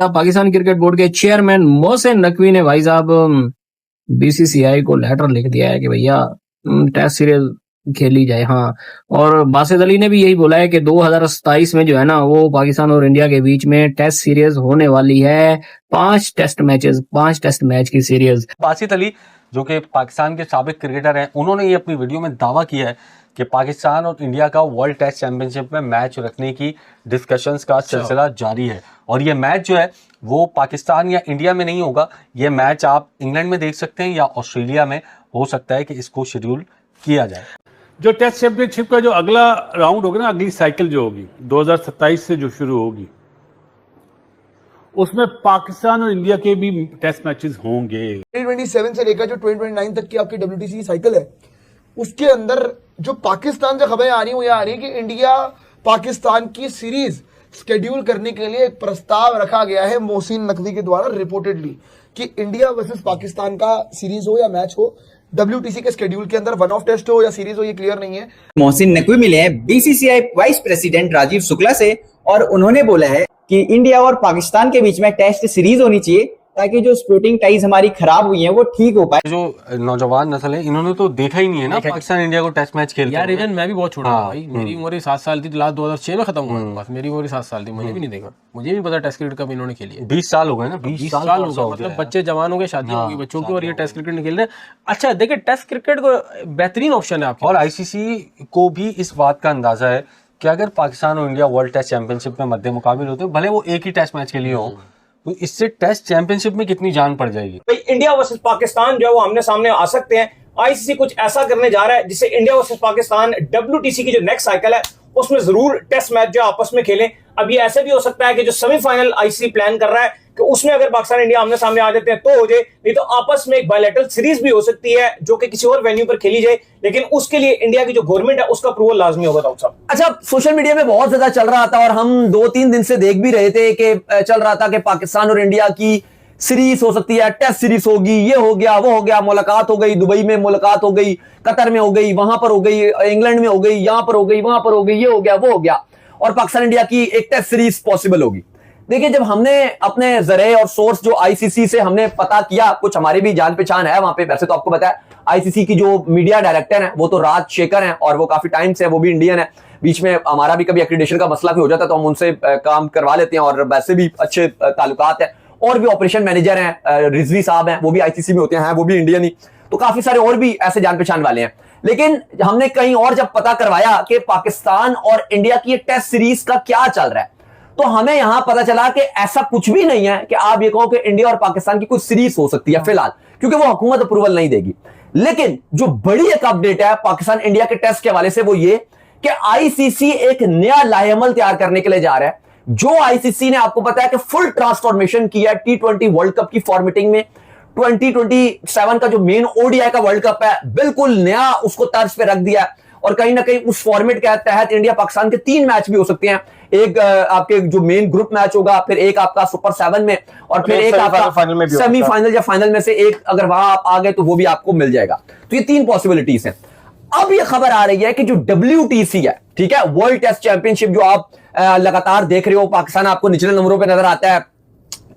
Pakistan cricket board के chairman Mohsin Naqvi ने भाई साहब बीसीसीआई को लेटर लिख दिया है कि भैया टेस्ट सीरीज खेली जाए। हाँ, और बासित अली ने भी यही बोला है कि 2027 में जो है ना वो पाकिस्तान और इंडिया के बीच में टेस्ट सीरीज होने वाली है। 5 टेस्ट मैच की सीरीज। बासित अली जो कि पाकिस्तान के साबिक क्रिकेटर हैं, उन्होंने ये अपनी वीडियो में दावा किया है कि पाकिस्तान और इंडिया का वर्ल्ड टेस्ट चैंपियनशिप में मैच रखने की डिस्कशंस का सिलसिला जारी है। और ये मैच जो है वो पाकिस्तान या इंडिया में नहीं होगा, ये मैच आप इंग्लैंड में देख सकते हैं या ऑस्ट्रेलिया में हो सकता है कि इसको शेड्यूल किया जाए। जो टेस्ट चैंपियनशिप का जो अगला राउंड होगा ना, अगली साइकिल जो होगी 2027 से जो शुरू होगी, उसमें पाकिस्तान और इंडिया के भी टेस्ट मैचेस होंगे। 2027 से लेकर जो 2029 तक की आपकी WTC साइकिल है, उसके अंदर जो पाकिस्तान से खबरें आ रही हैं वो ये आ रही है कि इंडिया पाकिस्तान की सीरीज शेड्यूल करने के लिए एक प्रस्ताव रखा गया है मोहसिन नकवी के द्वारा रिपोर्टेडली, कि इंडिया वर्सेस पाकिस्तान का सीरीज हो या मैच हो WTC के शेड्यूल के अंदर, वन ऑफ टेस्ट हो या सीरीज हो, ये क्लियर नहीं है। मोहसिन नकवी मिले हैं BCCI vice president Rajeev Shukla से और उन्होंने बोला है कि इंडिया और पाकिस्तान के बीच में टेस्ट सीरीज होनी चाहिए ताकि जो स्पोर्टिंग टाइज हमारी खराब हुई हैं वो ठीक हो पाए। जो नौजवान नस्ल है इन्होंने तो देखा ही नहीं है ना पाकिस्तान इंडिया को टेस्ट मैच खेलते यार। इवन मैं भी बहुत छोटा था भाई, मेरी उम्र 7 साल थी, लास्ट 2006 में खत्म हुआ बस, मेरी उम्र 7 साल थी, मुझे भी नहीं देखा, मुझे भी पता टेस्ट क्रिकेट कब इन्होंने खेली है। 20 साल हो गए ना, 20 साल हो गए, मतलब बच्चे जवान हो गए, शादी हो गई बच्चों की, और ये टेस्ट क्रिकेट नहीं खेल रहे। अच्छा देखिए, टेस्ट क्रिकेट को बेहतरीन ऑप्शन है आपके, और ICC को भी इस बात का अंदाजा है कि अगर पाकिस्तान और इंडिया वर्ल्ड टेस्ट चैंपियनशिप में मद्दे मुकाबिल होते हैं, भले वो एक ही टेस्ट मैच के लिए हो, तो इससे टेस्ट चैंपियनशिप में कितनी जान पड़ जाएगी। भाई इंडिया वर्सेस पाकिस्तान जो है वो आमने सामने आ सकते हैं। ICC कुछ ऐसा करने जा रहा है जिससे इंडिया वर्सेस पाकिस्तान WTC की जो नेक्स्ट साइकिल है उसमें जरूर टेस्ट मैच जो आपस में खेलें। अब ये ऐसे भी हो सकता है कि जो सेमीफाइनल ICC प्लान कर रहा है कि उसमें अगर पाकिस्तान इंडिया आमने सामने आ जाते हैं तो हो जाए, नहीं तो आपस में एक बायलैटरल सीरीज भी हो सकती है जो कि किसी और वेन्यू पर खेली जाए, लेकिन उसके लिए इंडिया की जो गवर्नमेंट है उसका अप्रूवल लाजमी होगा। डॉक्टर साहब, अच्छा, सोशल मीडिया में बहुत ज्यादा चल रहा था और हम 2-3 दिन से देख भी रहे थे कि चल रहा था कि पाकिस्तान और इंडिया की सीरीज हो सकती है, टेस्ट सीरीज होगी, ये हो गया वो हो गया, मुलाकात हो गई, दुबई में मुलाकात हो गई, कतर में हो गई, वहां पर हो गई, इंग्लैंड में हो गई, यहां पर हो गई, वहां पर हो गई, ये हो गया वो हो गया, और पाकिस्तान इंडिया की एक टेस्ट सीरीज पॉसिबल होगी। देखिए, जब हमने अपने जरिए और सोर्स जो ICC से हमने पता किया, कुछ हमारी भी जान पहचान है वहां पे, वैसे तो आपको पता है ICC की जो मीडिया डायरेक्टर है वो तो राज शेखर हैं और वो काफी टाइम से, वो भी इंडियन है, बीच में हमारा भी कभी एक्रीडेशन का मसला भी हो जाता है तो हम उनसे काम करवा लेते हैं और वैसे भी अच्छे ताल्लुकात है। और भी ऑपरेशन मैनेजर हैं रिजवी साहब हैं, वो भी ICC में होते हैं, वो भी इंडियन ही, तो काफी सारे और भी ऐसे जान पहचान वाले हैं। लेकिन हमने कहीं और जब पता करवाया कि पाकिस्तान और इंडिया की टेस्ट सीरीज का क्या चल रहा है, तो हमें यहां पता चला कि ऐसा कुछ भी नहीं है कि आप ये कहो कि इंडिया और पाकिस्तान की कुछ सीरीज हो सकती है फिलहाल, क्योंकि वो हुकूमत अप्रूवल नहीं देगी। लेकिन जो बड़ी एक अपडेट है पाकिस्तान इंडिया के टेस्ट के हवाले से वो ये कि ICC एक नया लाहेअमल तैयार करने के लिए जा रहा है। जो ICC ने आपको पता है कि फुल ट्रांसफॉर्मेशन किया है T20 वर्ल्ड कप की फॉर्मेटिंग में, 2027 का जो मेन ODI का वर्ल्ड कप है बिल्कुल नया उसको तर्ज पे रख दिया है, और कहीं ना कहीं उस फॉर्मेट के तहत इंडिया पाकिस्तान के 3 मैच भी हो सकते हैं। एक आपके जो मेन ग्रुप मैच होगा, फिर एक आपका सुपर 7 में, और फिर एक आपका सेमीफाइनल या फाइनल में से एक, अगर वहां आप आ गए तो वो भी आपको मिल जाएगा। तो ये 3 पॉसिबिलिटीज हैं। अब ये खबर आ रही है कि जो WTC है, ठीक है, वर्ल्ड टेस्ट चैंपियनशिप, जो आप लगातार देख रहे हो, पाकिस्तान आपको निचले नंबरों पे नजर आता है,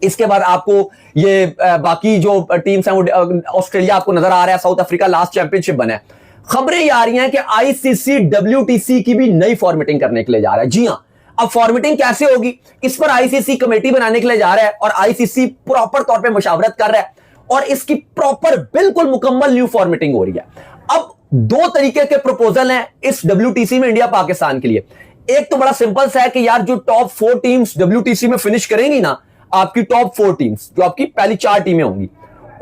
इसके बाद आपको ये बाकी जो टीम्स हैं वो ऑस्ट्रेलिया आपको नजर आ रहा है, साउथ अफ्रीका लास्ट चैंपियनशिप बना है। खबरें ये आ रही हैं कि ICC WTC की भी नई फॉर्मेटिंग करने के लिए जा रहा है। जी हां, अब फॉर्मेटिंग कैसे होगी, इस पर ICC कमेटी बनाने के लिए जा रहा है और ICC प्रॉपर तौर पे मशावरत कर रहा है और इसकी प्रॉपर बिल्कुल मुकम्मल न्यू फॉर्मेटिंग हो रही है। अब 2 तरीके के प्रपोजल हैं इस WTC में इंडिया पाकिस्तान के लिए। एक तो बड़ा सिंपल सा है कि यार जो टॉप 4 टीम्स WTC में फिनिश करेंगी ना, आपकी टॉप 4 टीम्स जो आपकी पहली 4 टीमें होंगी,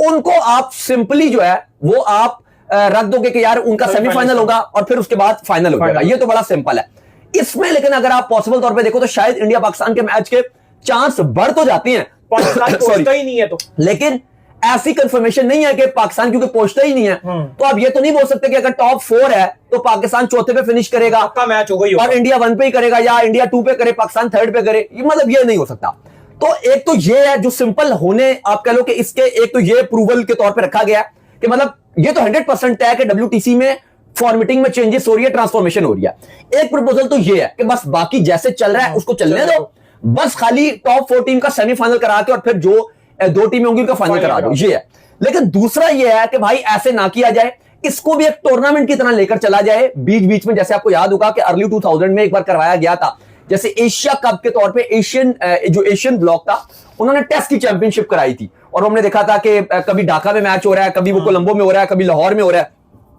उनको आप सिंपली जो है वो आप रख दोगे कि यार उनका सेमीफाइनल होगा और फिर उसके बाद फाइनल हो जाएगा। ये तो बड़ा सिंपल है इसमें। लेकिन अगर आप पॉसिबल तौर पे देखो तो शायद इंडिया पाकिस्तान के मैच के चांस बढ़ तो जाती हैं, पहुंचता ही नहीं है तो, लेकिन ऐसी कंफर्मेशन नहीं है कि पाकिस्तान क्योंकि पहुंचता ही नहीं है तो आप ये तो नहीं बोल सकते कि अगर टॉप 4 है तो पाकिस्तान चौथे पे फिनिश करेगा, पक्का मैच होगा और इंडिया 1 पे ही करेगा या इंडिया 2 पे करे, पाकिस्तान 3rd पे करे, ये मतलब ये नहीं हो सकता। तो एक तो ये है जो सिंपल होने, आप कह लो कि इसके एक तो ये अप्रूवल के तौर पे रखा गया है कि मतलब ये तो 100% तय है कि WTC में फॉर्मेटिंग में चेंजेस हो रही है, ट्रांसफॉर्मेशन हो रही है। एक प्रपोजल तो ये है कि बस बाकी जैसे चल रहा है उसको चलने दो, बस खाली टॉप 4 टीम का सेमीफाइनल करा के और फिर जो 2 टीमें होंगी उनका फाइनल करा दो, ये है। लेकिन दूसरा ये है कि भाई ऐसे ना किया जाए, इसको भी एक टूर्नामेंट की तरह लेकर चला जाए बीच बीच में। जैसे आपको याद होगा कि अर्ली 2000 में एक बार करवाया गया था, जैसे एशिया कप के तौर पे एशियन ब्लॉक था, उन्होंने टेस्ट की चैंपियनशिप कराई थी और हमने देखा था कि कभी ढाका में मैच हो रहा है, कभी वो कोलंबो में हो रहा है, कभी लाहौर में हो रहा है,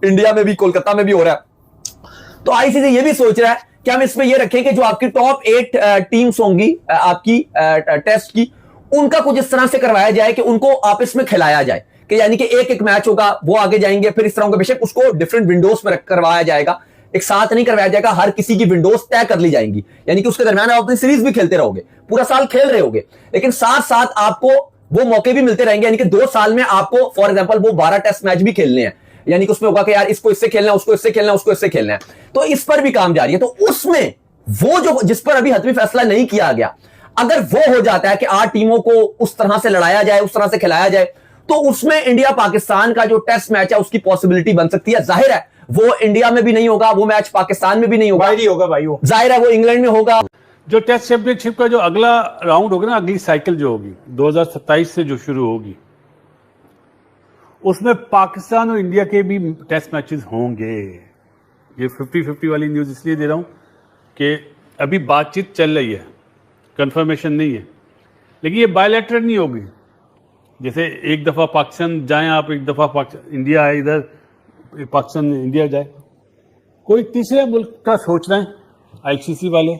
इंडिया में भी, कोलकाता में भी हो रहा है। तो आईसीसी ये भी सोच रहा है कि हम इसमें ये रखें कि जो आपकी टॉप 8 टीम्स होंगी आपकी टेस्ट की, उनका कुछ इस तरह से करवाया जाए कि उनको आपस में खिलाया जाए, कि यानी कि एक एक मैच होगा, वो आगे जाएंगे, फिर इस तरह का बेशक उसको डिफरेंट विंडोज में करवाया जाएगा, एक साथ नहीं करवाया जाएगा, हर किसी की विंडोज तय कर ली जाएंगी, यानी कि उसके दरमियान आप अपनी सीरीज भी खेलते रहोगे, पूरा साल खेल रहे होगे, लेकिन साथ साथ आपको वो मौके भी मिलते रहेंगे, यानी कि 2 साल में आपको फॉर एग्जांपल वो 12 टेस्ट मैच भी खेलने हैं, यानी कि उसमें होगा कि यार इसको इससे खेलना है, उसको इससे खेलना है, उसको इससे खेलना है, तो इस पर भी काम जारी है। तो उसमें वो जो जिस पर अभी हतमी फैसला नहीं किया गया, अगर वो हो जाता है कि 8 टीमों को उस तरह से लड़ाया जाए, उस तरह से खिलाया जाए, तो उसमें इंडिया पाकिस्तान का जो टेस्ट मैच है उसकी पॉसिबिलिटी बन सकती है। जाहिर है वो इंडिया में भी नहीं होगा, वो मैच पाकिस्तान में भी नहीं होगा, भाई होगा भाई, वो जाहिर है वो इंग्लैंड में होगा। जो टेस्ट चैंपियनशिप का जो अगला राउंड होगा ना, अगली साइकिल जो होगी 2027 से जो शुरू होगी, उसमें पाकिस्तान और इंडिया के भी टेस्ट मैचेस होंगे। ये 50-50 वाली न्यूज़ इसलिए दे रहा हूं कि अभी बातचीत चल रही है, कंफर्मेशन नहीं है, लेकिन ये बायलैटरल नहीं होगी। जैसे एक दफ़ा पाकिस्तान जाएं आप, एक दफ़ा इंडिया आए, इधर पाकिस्तान इंडिया जाए, कोई तीसरे मुल्क का सोच रहे हैं आईसीसी वाले,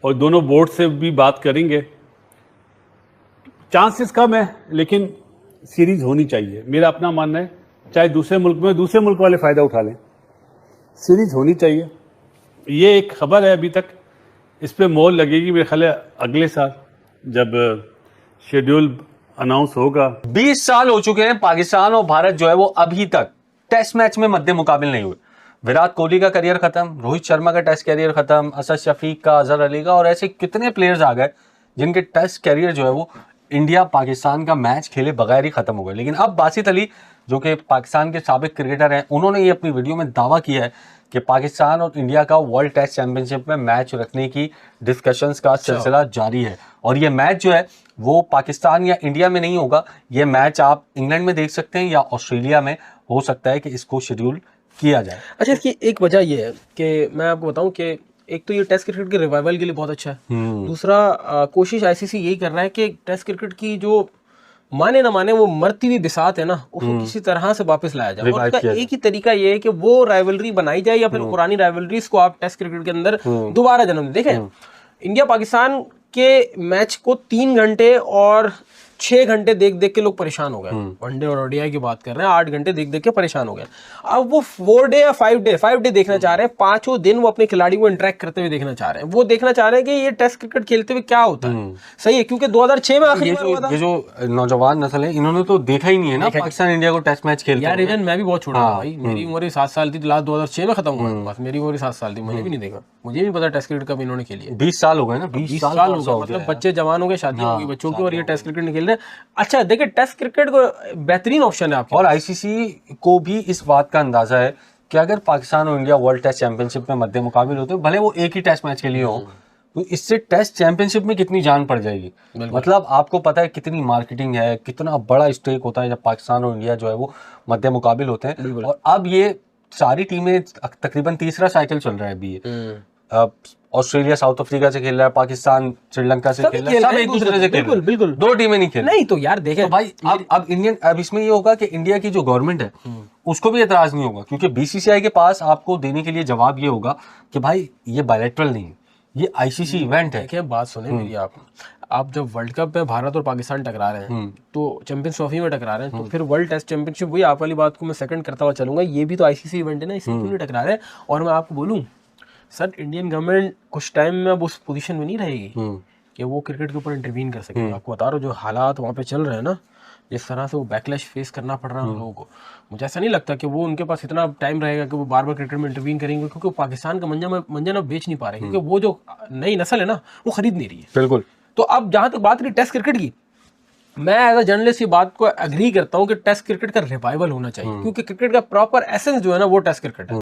और दोनों बोर्ड से भी बात करेंगे। चांसेस कम है, लेकिन सीरीज होनी चाहिए, मेरा अपना मानना है। चाहे दूसरे मुल्क में दूसरे मुल्क वाले फ़ायदा उठा लें, सीरीज होनी चाहिए। ये एक खबर है, अभी तक इस पर मोहर लगेगी मेरे ख्याल है अगले साल जब शेड्यूल अनाउंस होगा। 20 साल हो चुके हैं, पाकिस्तान और भारत जो है वो अभी तक टेस्ट मैच में मद्दे मुकाबिल नहीं हुए। विराट कोहली का करियर खत्म, रोहित शर्मा का टेस्ट करियर खत्म, असद शफीक का, अजहर अली का, और ऐसे कितने प्लेयर्स आ गए जिनके टेस्ट करियर जो है वो इंडिया पाकिस्तान का मैच खेले बगैर ही खत्म हो गए। लेकिन अब बासित अली जो कि पाकिस्तान के साबिक क्रिकेटर हैं, उन्होंने ये अपनी वीडियो में दावा किया है कि पाकिस्तान और इंडिया का वर्ल्ड टेस्ट चैंपियनशिप में मैच रखने की डिस्कशंस का सिलसिला जारी है। और ये मैच जो है वो पाकिस्तान या इंडिया में नहीं होगा, ये मैच आप इंग्लैंड में देख सकते हैं या ऑस्ट्रेलिया में हो सकता है कि इसको शेड्यूल किया जाए। अच्छा, इसकी एक वजह ये है कि मैं आपको बताऊं कि एक तो ये टेस्ट क्रिकेट के रिवाइवल के लिए बहुत अच्छा है, दूसरा कोशिश आईसीसी यही कर रहा है कि टेस्ट क्रिकेट की जो माने ना माने वो मरती हुई बिसात है ना, उसको किसी तरह से वापस लाया जाए। और उसका एक ही तरीका ये है कि वो राइवलरी बनाई जाए या फिर पुरानी राइवलरीज को आप टेस्ट क्रिकेट के अंदर दोबारा जन्म दें। देखें, इंडिया पाकिस्तान के मैच को 3 घंटे और 6 घंटे देख देख के लोग परेशान हो गए। वनडे और ओडीआई की बात कर रहे हैं, 8 घंटे देख देख के परेशान हो गए। अब वो 4 डे या 5 डे देखना चाह रहे हैं, 5 दिन वो अपने खिलाड़ी को इंटरेक्ट करते हुए देखना चाह रहे हैं। वो देखना चाह रहे हैं कि ये टेस्ट क्रिकेट खेलते हुए क्या होता है। सही है, क्योंकि 2006 में आखिरी बार हुआ था। ये जो नौजवान नस्ल है, इन्होंने तो देखा ही नहीं है ना पाकिस्तान इंडिया को टेस्ट मैच खेलते। यार इवन मैं भी बहुत छोटा था भाई, मेरी उम्र 7 साल थी, लास्ट 2006 में खत्म हुआ। बस मेरी उम्र 7 साल थी, मैंने भी नहीं देखा, मुझे भी पता टेस्ट क्रिकेट कब इन्होंने खेली है। 20 साल हो गए ना, 20 साल हो गए, मतलब बच्चे जवान हो गए, शादी हो गई बच्चों की, और ये टेस्ट क्रिकेट नहीं खेल रहे। अच्छा देखिए, टेस्ट क्रिकेट को बेहतरीन ऑप्शन है आपके, और आईसीसी को भी इस बात का अंदाजा है कि अगर पाकिस्तान और इंडिया वर्ल्ड टेस्ट चैंपियनशिप में मद्दे मुकाबिल होते हैं, भले वो एक ही टेस्ट मैच के लिए हो, तो इससे टेस्ट चैंपियनशिप में कितनी जान पड़ जाएगी। मतलब आपको पता है कितनी मार्केटिंग है, कितना बड़ा स्टेक होता है जब पाकिस्तान और इंडिया जो है वो मद्दे मुकाबिल होते हैं। और अब ये सारी टीमें तकरीबन तीसरा साइकिल चल रहा है अभी ये। ऑस्ट्रेलिया साउथ अफ्रीका से खेल रहा है, पाकिस्तान श्रीलंका से खेल रहा है, सब एक दूसरे से खेल रहे हैं। बिल्कुल 2 टीमें नहीं खेल। नहीं तो यार देखें, तो भाई अब इसमें ये होगा कि इंडिया की जो गवर्नमेंट है उसको भी एतराज नहीं होगा, क्योंकि बीसीसीआई के पास आपको देने के लिए जवाब ये होगा कि भाई ये बायलैटरल नहीं है, ये आईसीसी इवेंट है। देखिए बात सुने मेरी, आप जब वर्ल्ड कप में भारत और पाकिस्तान टकरा रहे हैं तो चैंपियंस ट्रॉफी में टकरा रहे हैं, तो फिर वर्ल्ड टेस्ट चैंपियनशिप, वही आप वाली बात को मैं सेकंड करता हुआ चलूंगा, ये भी तो आईसीसी इवेंट है ना, इसमें क्यों नहीं टकरा रहे हैं। और मैं आपको बोलूं सर, इंडियन गवर्नमेंट कुछ टाइम में अब उस पोजीशन में नहीं रहेगी कि वो क्रिकेट के ऊपर इंटरवीन कर सके। आपको बता रहा हूँ जो हालात वहाँ पे चल रहे हैं ना, जिस तरह से वो बैकलैश फेस करना पड़ रहा है लोगों को, मुझे ऐसा नहीं लगता कि वो उनके पास इतना टाइम रहेगा कि वो बार बार क्रिकेट में इंटरवीन करेंगे, क्योंकि पाकिस्तान का मंजन अब बेच नहीं पा रहे, क्योंकि वो जो नई नस्ल है ना वो खरीद नहीं रही है। बिल्कुल। तो अब जहाँ तक बात रही टेस्ट क्रिकेट की, मैं एज अ जर्नलिस्ट ये बात को एग्री करता हूँ कि टेस्ट क्रिकेट का रिवाइवल होना चाहिए, क्योंकि क्रिकेट का प्रॉपर एसेंस जो है ना वो टेस्ट क्रिकेट है।